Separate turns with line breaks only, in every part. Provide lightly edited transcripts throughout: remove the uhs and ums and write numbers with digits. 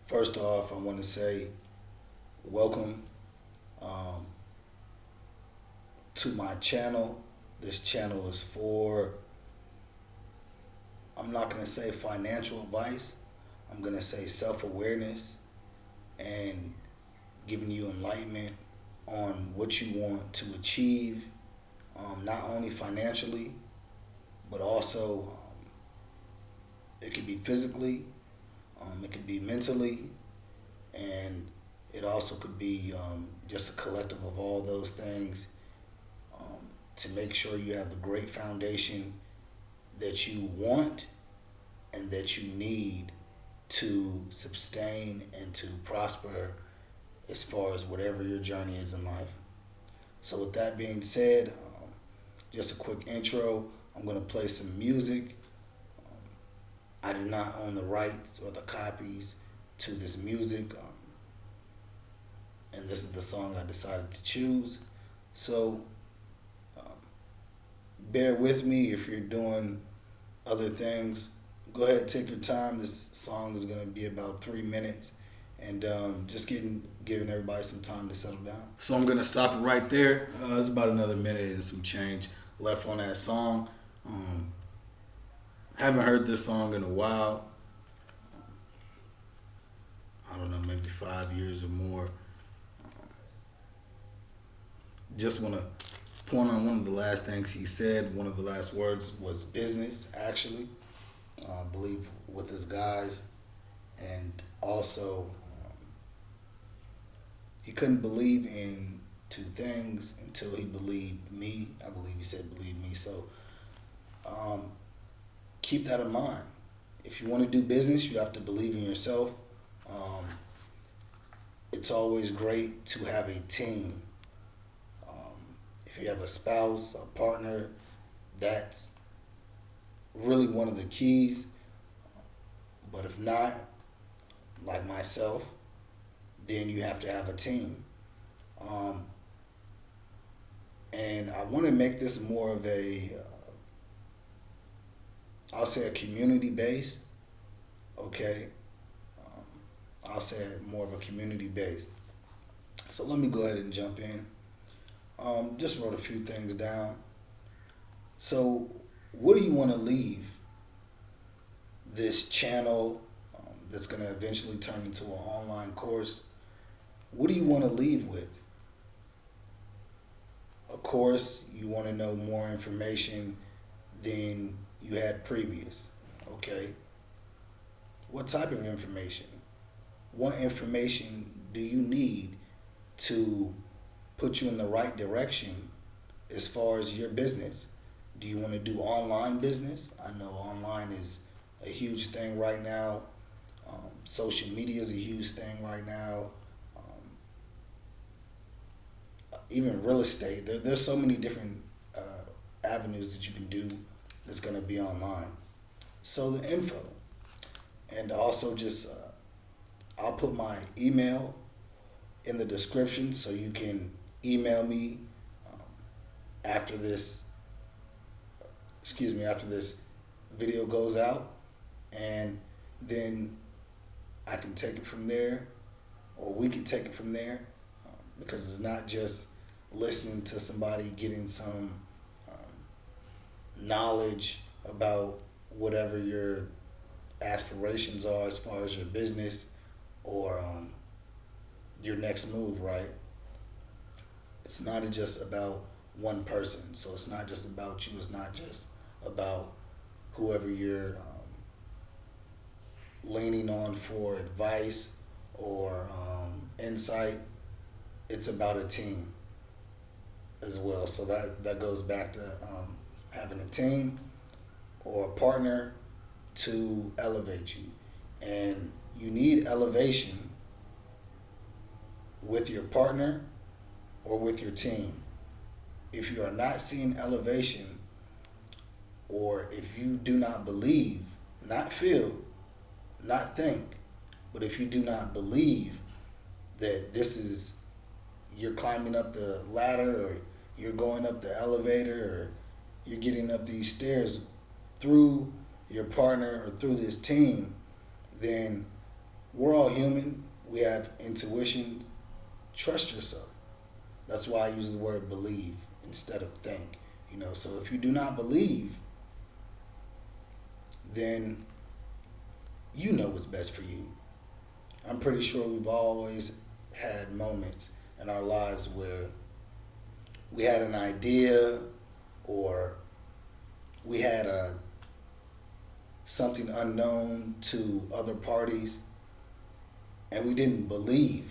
First off, I want to say welcome um, to my channel. This channel is for, I'm not going to say financial advice, I'm going to say self awareness and giving you enlightenment on what you want to achieve, not only financially, but also it could be physically, it could be mentally, and it also could be just a collective of all those things um, to make sure you have the great foundation that you want and that you need to sustain and to prosper as far as whatever your journey is in life. So, with that being said, just a quick intro. I'm going to play some music. I do not own the rights or the copies to this music, and this is the song I decided to choose. So, um, bear with me if you're doing other things. Go ahead, take your time. This song is going to be about 3 minutes, and just giving everybody some time to settle down. So I'm going to stop it right there. It's about another minute and some change left on that song. Um, haven't heard this song in a while. I don't know, maybe 5 years or more. Just want to point on one of the last things he said. One of the last words was business, actually. I believe with his guys. And also, he couldn't believe in two things until he believed me. I believe he said believe me. So keep that in mind. If you want to do business, you have to believe in yourself. Um, it's always great to have a team. If you have a spouse, a partner, that's really one of the keys. But if not, like myself, then you have to have a team. Um, and I want to make this more of a, I'll say a community based, okay? Um, I'll say more of a community based. So let me go ahead and jump in. Just wrote a few things down. So, what do you want to leave this channel that's going to eventually turn into an online course? What do you want to leave with? Of course, you want to know more information than you had previous. Okay. What type of information? What information do you need to put you in the right direction as far as your business? Do you want to do online business? I know online is a huge thing right now. Social media is a huge thing right now. Even real estate. There's so many different avenues that you can do that's going to be online. So the info. And also just, I'll put my email in the description so you can email me um, after this, after this video goes out, and then I can take it from there, or we can take it from there, because it's not just listening to somebody getting some knowledge about whatever your aspirations are as far as your business or your next move, right? It's not just about one person. So it's not just about you. It's not just about whoever you're leaning on for advice or insight. It's about a team as well. So that goes back to having a team or a partner to elevate you. And you need elevation with your partner or with your team. If you are not seeing elevation, or if you do not believe, not feel, not think, but if you do not believe that this is, you're climbing up the ladder, or you're going up the elevator, or you're getting up these stairs through your partner or through this team, then We're all human. We have intuition. Trust yourself. That's why I use the word believe instead of think. So if you do not believe, then you know what's best for you. I'm pretty sure we've always had moments in our lives where we had an idea or we had something unknown to other parties and we didn't believe,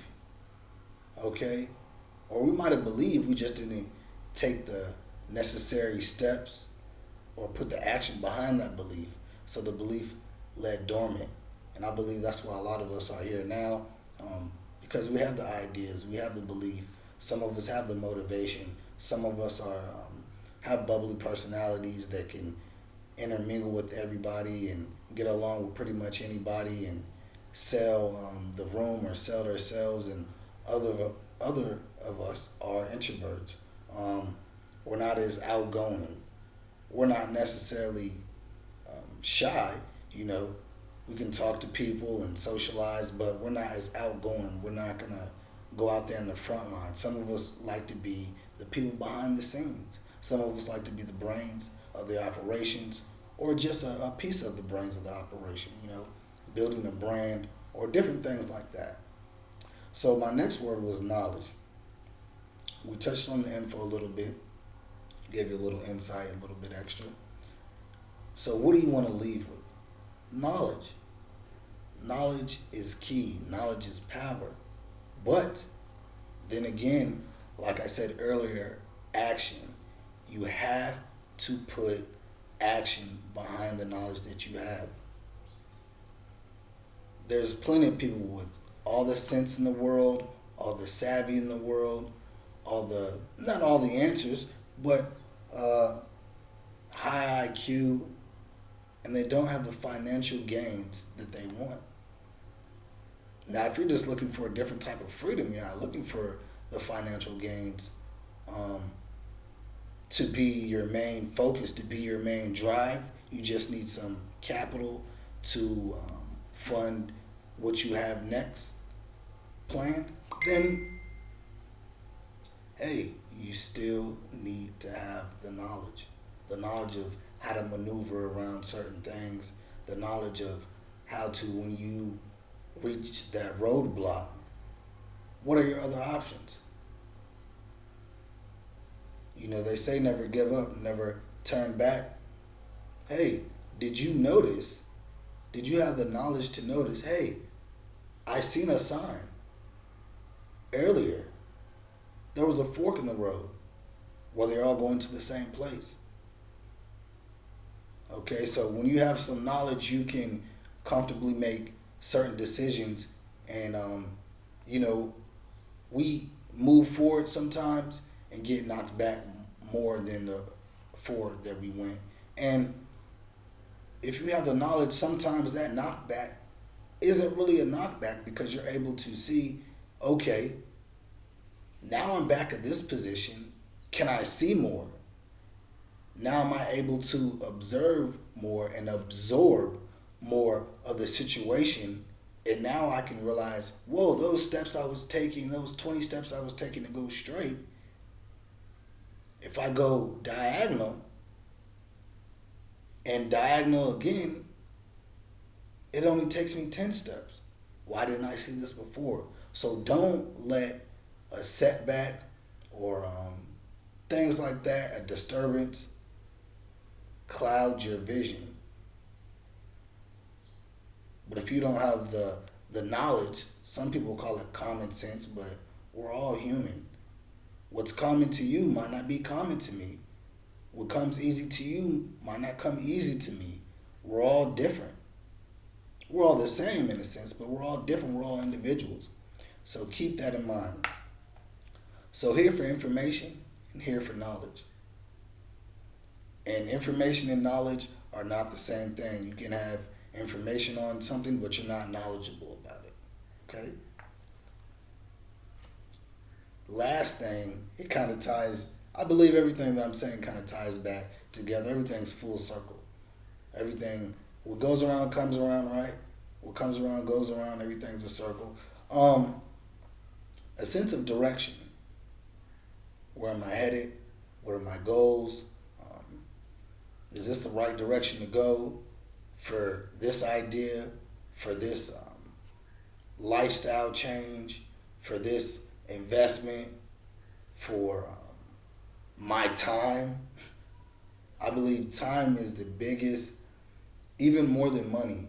okay? Or we might have believed, we just didn't take the necessary steps or put the action behind that belief. So the belief lay dormant. And I believe that's why a lot of us are here now, because we have the ideas, we have the belief. Some of us have the motivation. Some of us have bubbly personalities that can intermingle with everybody and get along with pretty much anybody and sell the room or sell themselves. And other of us are introverts. We're not as outgoing. We're not necessarily shy. We can talk to people and socialize, but we're not as outgoing. We're not gonna go out there in the front line. Some of us like to be the people behind the scenes. Some of us like to be the brains of the operations, or just a piece of the brains of the operation, building a brand or different things like that. So my next word was knowledge. We touched on the info a little bit, gave you a little insight, a little bit extra. So what do you want to leave with? Knowledge. Knowledge is key. Knowledge is power. But then again, like I said earlier, action. You have to put action behind the knowledge that you have. There's plenty of people with all the sense in the world, all the savvy in the world, not all the answers, but high IQ, and they don't have the financial gains that they want. Now, if you're just looking for a different type of freedom, you're not looking for the financial gains to be your main focus, to be your main drive. You just need some capital to fund what you have next planned. Then, hey, you still need to have the knowledge of how to maneuver around certain things, the knowledge of how to, when you reach that roadblock, what are your other options? They say never give up, never turn back. Hey, did you notice? Did you have the knowledge to notice, hey, I seen a sign earlier. There was a fork in the road where they're all going to the same place. Okay, so when you have some knowledge, you can comfortably make certain decisions, and we move forward sometimes and get knocked back more than the forward that we went. And if you have the knowledge, sometimes that knockback isn't really a knockback, because you're able to see, okay, now I'm back at this position. Can I see more? Now am I able to observe more and absorb more of the situation? And now I can realize, whoa, those steps I was taking, those 20 steps I was taking to go straight, if I go diagonal and diagonal again, it only takes me 10 steps. Why didn't I see this before? So don't let a setback or things like that, a disturbance, cloud your vision. But if you don't have the knowledge, some people call it common sense, but we're all human. What's common to you might not be common to me. What comes easy to you might not come easy to me. We're all different. We're all the same in a sense, but we're all different. We're all individuals. So keep that in mind. So here for information and here for knowledge. And information and knowledge are not the same thing. You can have information on something, but you're not knowledgeable about it. Okay? Last thing, it kind of ties, I believe everything that I'm saying kind of ties back together. Everything's full circle. Everything, what goes around comes around, right? What comes around goes around. Everything's a circle. Um, a sense of direction. Where am I headed? What are my goals? Um, is this the right direction to go for this idea, for this lifestyle change, for this investment, for my time? I believe time is the biggest, even more than money,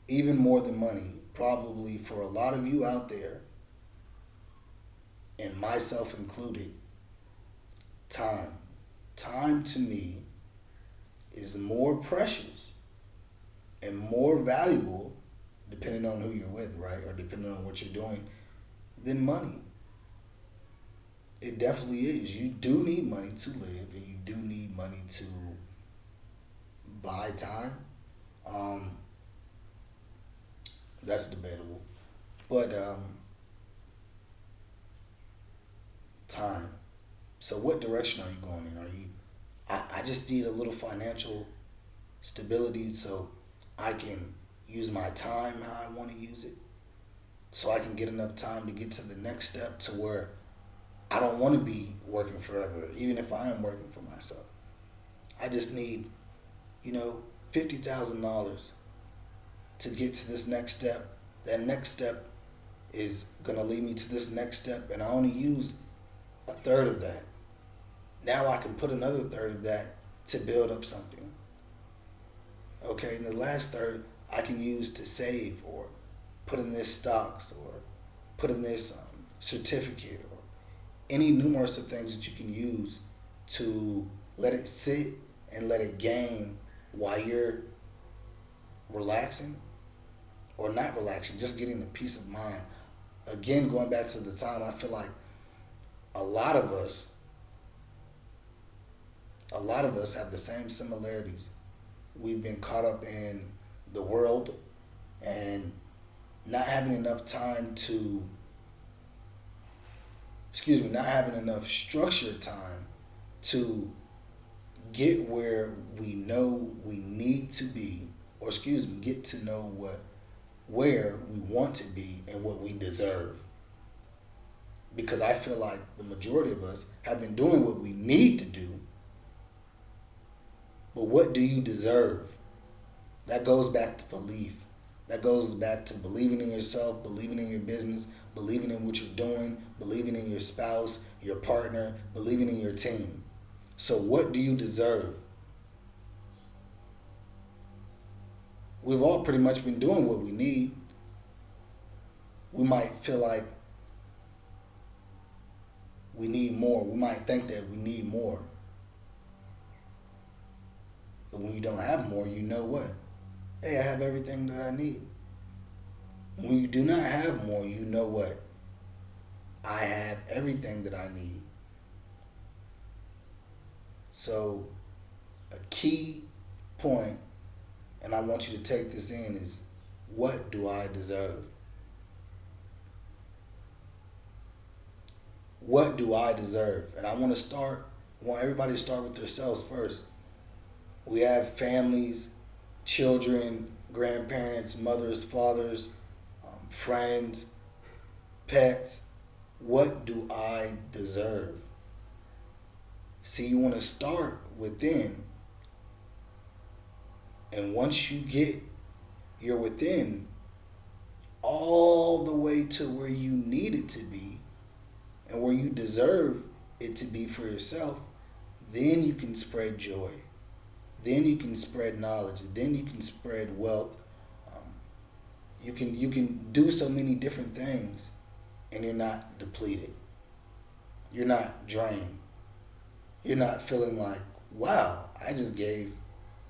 even more than money, probably for a lot of you out there, and myself included, time. Time to me is more precious and more valuable, depending on who you're with, right? Or depending on what you're doing, than money. It definitely is. You do need money to live, and you do need money to buy time. Um, that's debatable. But time. So what direction are you going in? I just need a little financial stability so I can use my time how I want to use it. So I can get enough time to get to the next step to where I don't want to be working forever, even if I am working for myself. I just need, $50,000 to get to this next step. That next step is gonna lead me to this next step, and I only use a third of that. Now I can put another third of that to build up something. Okay, and the last third I can use to save or put in this stocks or put in this certificate or any numerous of things that you can use to let it sit and let it gain while you're relaxing or not relaxing, just getting the peace of mind. Again, going back to the time, I feel like a lot of us, a lot of us have the same similarities. We've been caught up in the world and not having enough time to, not having enough structured time to get where we know we need to be, or get to know where we want to be and what we deserve. Because I feel like the majority of us have been doing what we need to do, but what do you deserve? That goes back to belief. That goes back to believing in yourself, believing in your business, believing in what you're doing, believing in your spouse, your partner, believing in your team. So what do you deserve? We've all pretty much been doing what we need. We might feel like we need more. We might think that we need more. But when you don't have more, you know what? Hey, I have everything that I need. When you do not have more, you know what? I have everything that I need. So, a key point, and I want you to take this in, is what do I deserve? What do I deserve? And I want everybody to start with themselves first. We have families, children, grandparents, mothers, fathers, friends, pets. What do I deserve? See, you want to start within. And once you get your within all the way to where you need it to be and where you deserve it to be for yourself, then you can spread joy. Then you can spread knowledge. Then you can spread wealth. You can do so many different things, and you're not depleted. You're not drained. You're not feeling like, wow, I just gave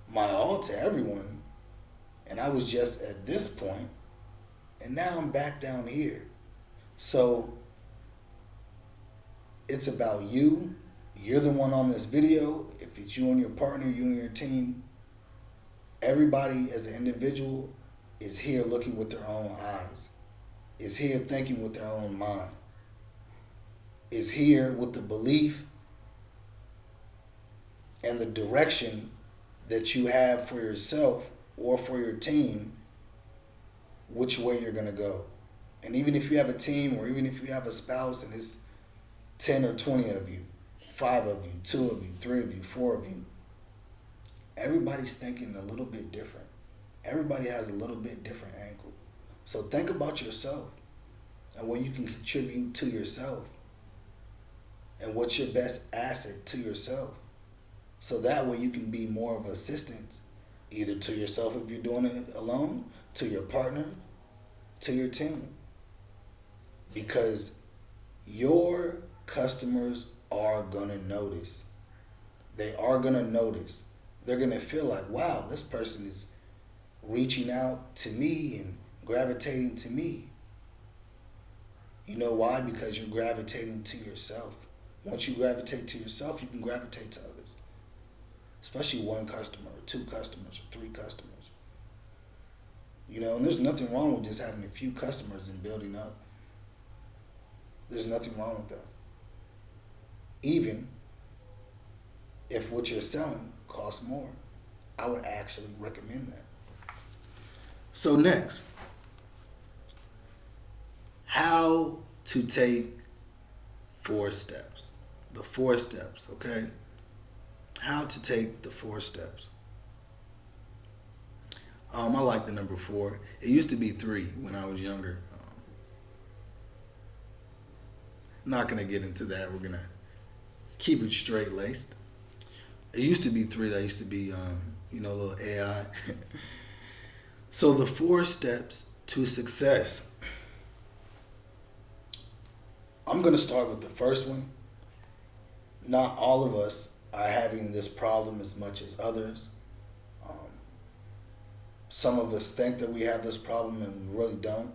my all to everyone, and I was just at this point, and now I'm back down here. So it's about you. You're the one on this video. If it's you and your partner, you and your team, everybody as an individual is here looking with their own eyes, is here thinking with their own mind, is here with the belief and the direction that you have for yourself or for your team, which way you're going to go. And even if you have a team, or even if you have a spouse and it's 10 or 20 of you, 5 of you, 2 of you, 3 of you, 4 of you, everybody's thinking a little bit different. Everybody has a little bit different angle. So think about yourself and what you can contribute to yourself and what's your best asset to yourself. So that way you can be more of an assistant, either to yourself if you're doing it alone, to your partner, to your team. Because your customers are going to notice. They are going to notice. They're going to feel like, wow, this person is reaching out to me and gravitating to me. You know why? Because you're gravitating to yourself. Once you gravitate to yourself, you can gravitate to others. Especially one customer, or 2 customers, or 3 customers. You know, and there's nothing wrong with just having a few customers and building up. There's nothing wrong with that. Even if what you're selling costs more, I would actually recommend that. So next, how to take 4 steps. The 4 steps, okay? How to take the 4 steps. I like the number 4. It used to be 3 when I was younger. Not going to get into that. We're going to keep it straight laced. It used to be 3. That used to be, a little AI. So the 4 steps to success. I'm going to start with the first one. Not all of us are having this problem as much as others. Some of us think that we have this problem and we really don't.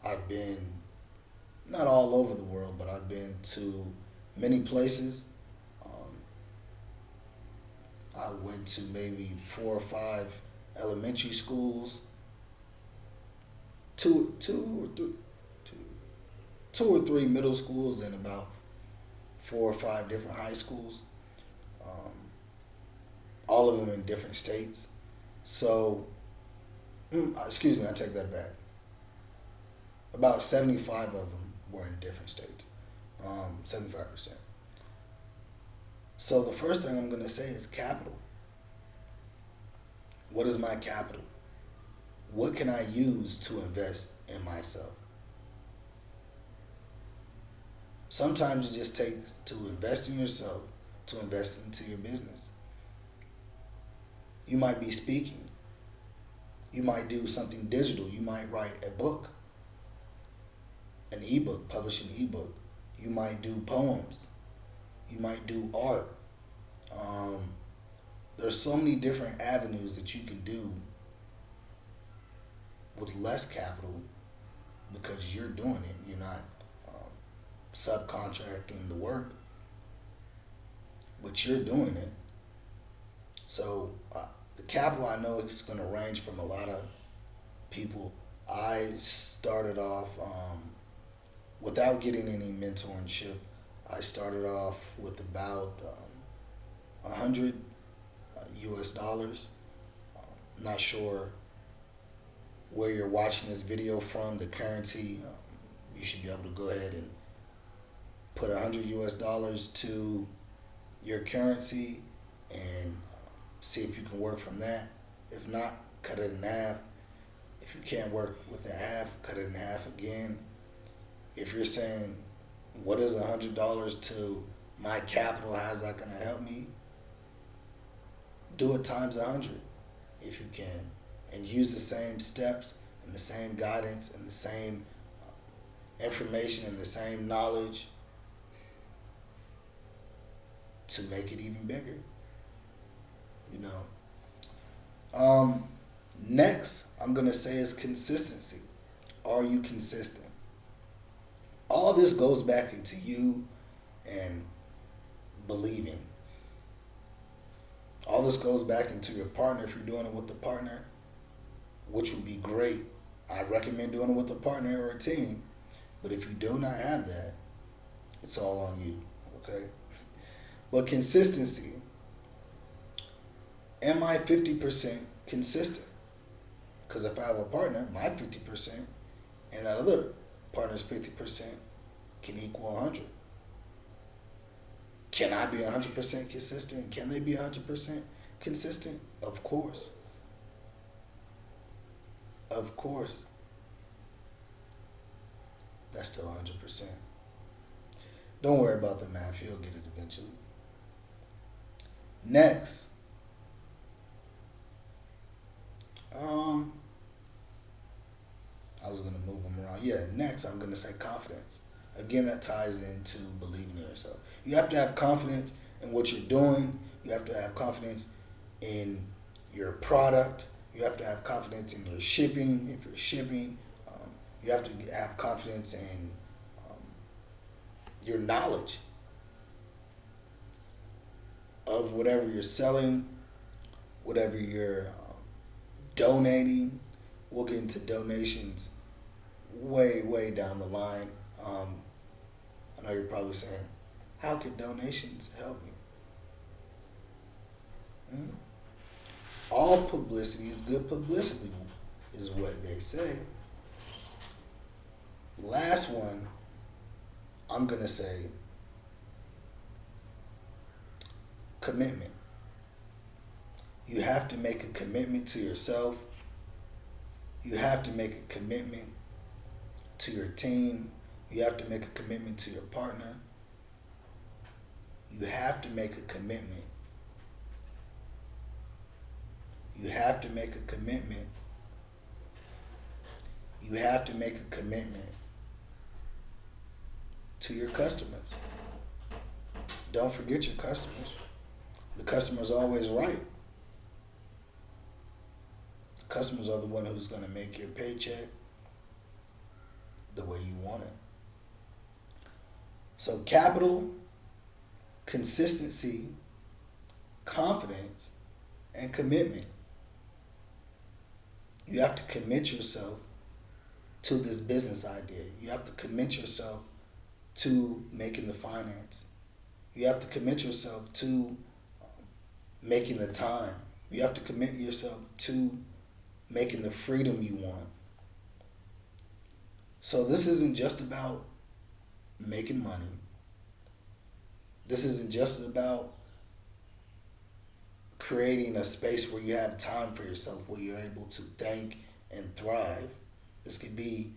I've been, not all over the world, but I've been to many places. I went to maybe 4 or 5 elementary schools, two or three middle schools, and about 4 or 5 different high schools. All of them in different states. So, excuse me, I take that back. About 75 of them were in different states, 75%. So the first thing I'm going to say is capital. What is my capital? What can I use to invest in myself? Sometimes it just takes to invest in yourself, to invest into your business. You might be speaking. You might do something digital. You might write a book, an ebook, publish an ebook. You might do poems. You might do art. There's so many different avenues that you can do with less capital because you're doing it. You're not subcontracting the work, but you're doing it. So the capital, I know, is going to range from a lot of people. I started off without getting any mentorship. I started off with about $100 US. Not sure where you're watching this video from, the currency. You should be able to go ahead and put $100 US to your currency and see if you can work from that. If not, cut it in half. If you can't work with the half, cut it in half again. If you're saying, what is $100 to my capital? How's that going to help me? Do it times 100 if you can, and use the same steps and the same guidance and the same information and the same knowledge to make it even bigger. Next, I'm going to say is consistency. Are you consistent? All this goes back into you and believing. All this goes back into your partner if you're doing it with a partner, which would be great. I recommend doing it with a partner or a team. But if you do not have that, it's all on you, okay? But consistency, am I 50% consistent? Because if I have a partner, my 50% and that other partner's 50% can equal 100. Can I be 100% consistent? Can they be 100% consistent? Of course. Of course. That's still 100%. Don't worry about the math. You'll get it eventually. Next. I was going to move them around. Yeah, next I'm going to say confidence. Again, that ties into believing in yourself. You have to have confidence in what you're doing. You have to have confidence in your product. You have to have confidence in your shipping, if you're shipping. You have to have confidence in your knowledge of whatever you're selling, whatever you're donating. We'll get into donations way down the line. I know you're probably saying, how could donations help me? All publicity is good publicity, is what they say. Last one, I'm going to say commitment. You have to make a commitment to yourself. You have to make a commitment to your team. You have to make a commitment to your partner. You have to make a commitment. You have to make a commitment. You have to make a commitment to your customers. Don't forget your customers. The customer's always right. The customers are the one who's going to make your paycheck the way you want it. So capital, consistency, confidence, and commitment. You have to commit yourself to this business idea. You have to commit yourself to making the finance. You have to commit yourself to making the time. You have to commit yourself to making the freedom you want. So this isn't just about making money. This isn't just about creating a space where you have time for yourself, where you're able to think and thrive. This could be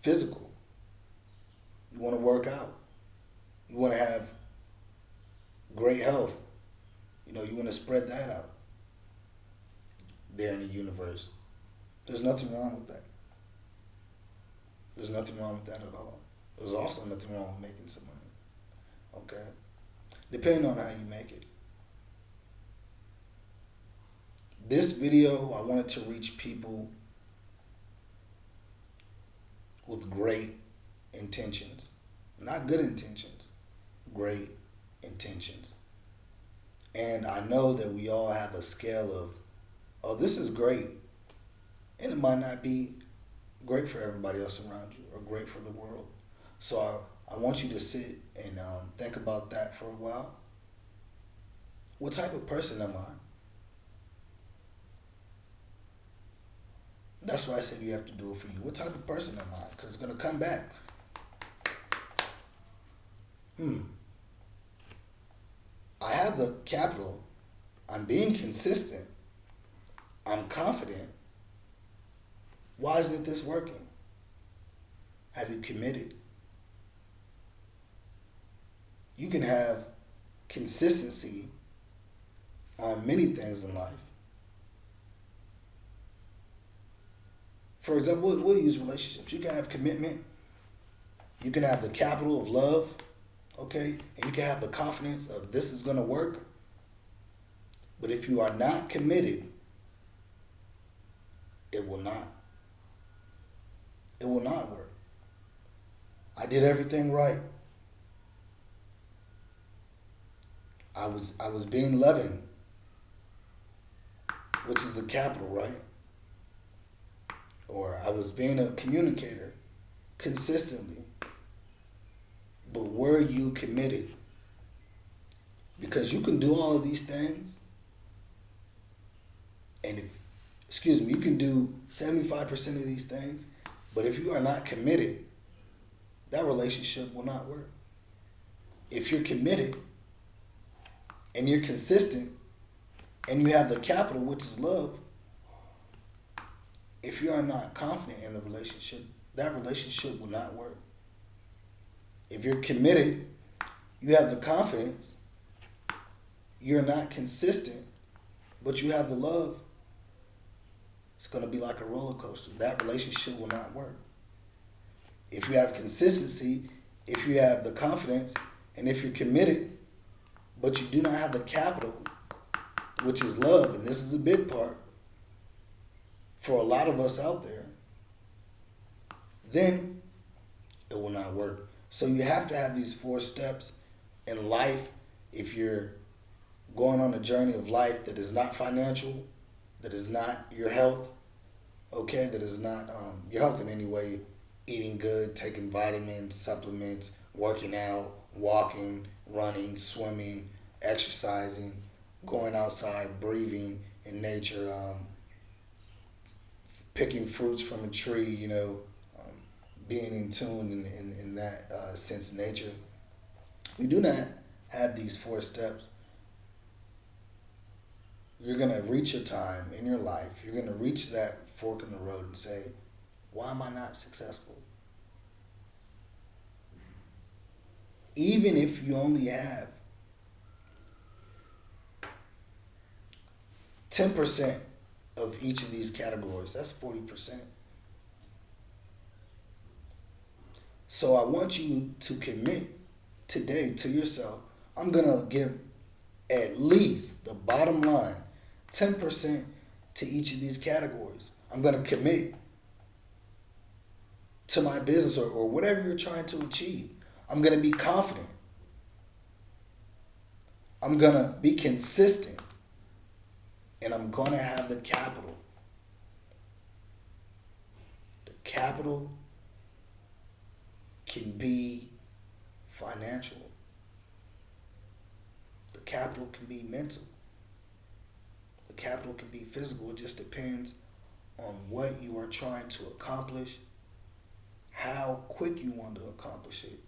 physical. You want to work out. You want to have great health. You want to spread that out there in the universe. There's nothing wrong with that. There's nothing wrong with that at all. There's also nothing wrong with making some money. Okay? Depending on how you make it. This video, I wanted to reach people with great intentions. Not good intentions, great intentions. And I know that we all have a scale of, oh, this is great. And it might not be great for everybody else around you or great for the world. So I want you to sit and think about that for a while. What type of person am I? That's why I said you have to do it for you. What type of person am I? Because it's going to come back. I have the capital. I'm being consistent. I'm confident. Why isn't this working? Have you committed? You can have consistency on many things in life. For example, we'll use relationships. You can have commitment. You can have the capital of love, okay? And you can have the confidence of this is going to work. But if you are not committed, it will not. It will not work. I did everything right. I was being loving, which is the capital, right? Or I was being a communicator consistently. But were you committed? Because you can do all of these things, and you can do 75% of these things, but if you are not committed, that relationship will not work. If you're committed and you're consistent and you have the capital, which is love, if you are not confident in the relationship, that relationship will not work. If you're committed, you have the confidence, you're not consistent, but you have the love, it's going to be like a roller coaster. That relationship will not work. If you have consistency, if you have the confidence, and if you're committed, but you do not have the capital, which is love, and this is a big part for a lot of us out there, then it will not work. So you have to have these 4 steps in life if you're going on a journey of life that is not financial, that is not your health, okay, that is not your health in any way, eating good, taking vitamins, supplements, working out, walking, running, swimming, exercising, going outside, breathing in nature, picking fruits from a tree, being in tune in that sense of nature. We do not have these 4 steps. You're going to reach a time in your life, you're going to reach that fork in the road and say, why am I not successful? Even if you only have 10% of each of these categories, that's 40%. So I want you to commit today to yourself. I'm going to give at least the bottom line, 10% to each of these categories. I'm going to commit to my business or whatever you're trying to achieve. I'm going to be confident. I'm going to be consistent. And I'm going to have the capital. The capital can be financial. The capital can be mental. The capital can be physical. It just depends on what you are trying to accomplish, how quick you want to accomplish it,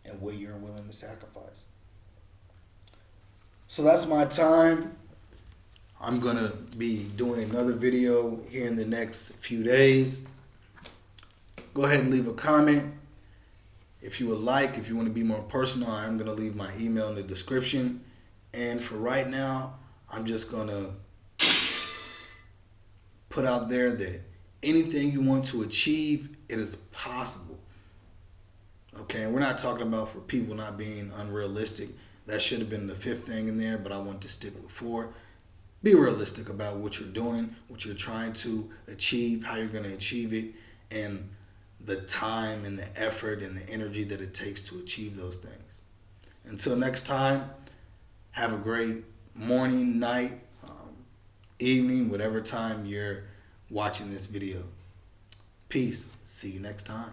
and what you're willing to sacrifice. So that's my time. I'm going to be doing another video here in the next few days. Go ahead and leave a comment. If you would like, if you want to be more personal, I'm going to leave my email in the description. And for right now, I'm just going to put out there that anything you want to achieve, it is possible. Okay, and we're not talking about for people not being unrealistic. That should have been the 5th thing in there, but I want to stick with 4. Be realistic about what you're doing, what you're trying to achieve, how you're going to achieve it, and the time and the effort and the energy that it takes to achieve those things. Until next time, have a great morning, night, evening, whatever time you're watching this video. Peace. See you next time.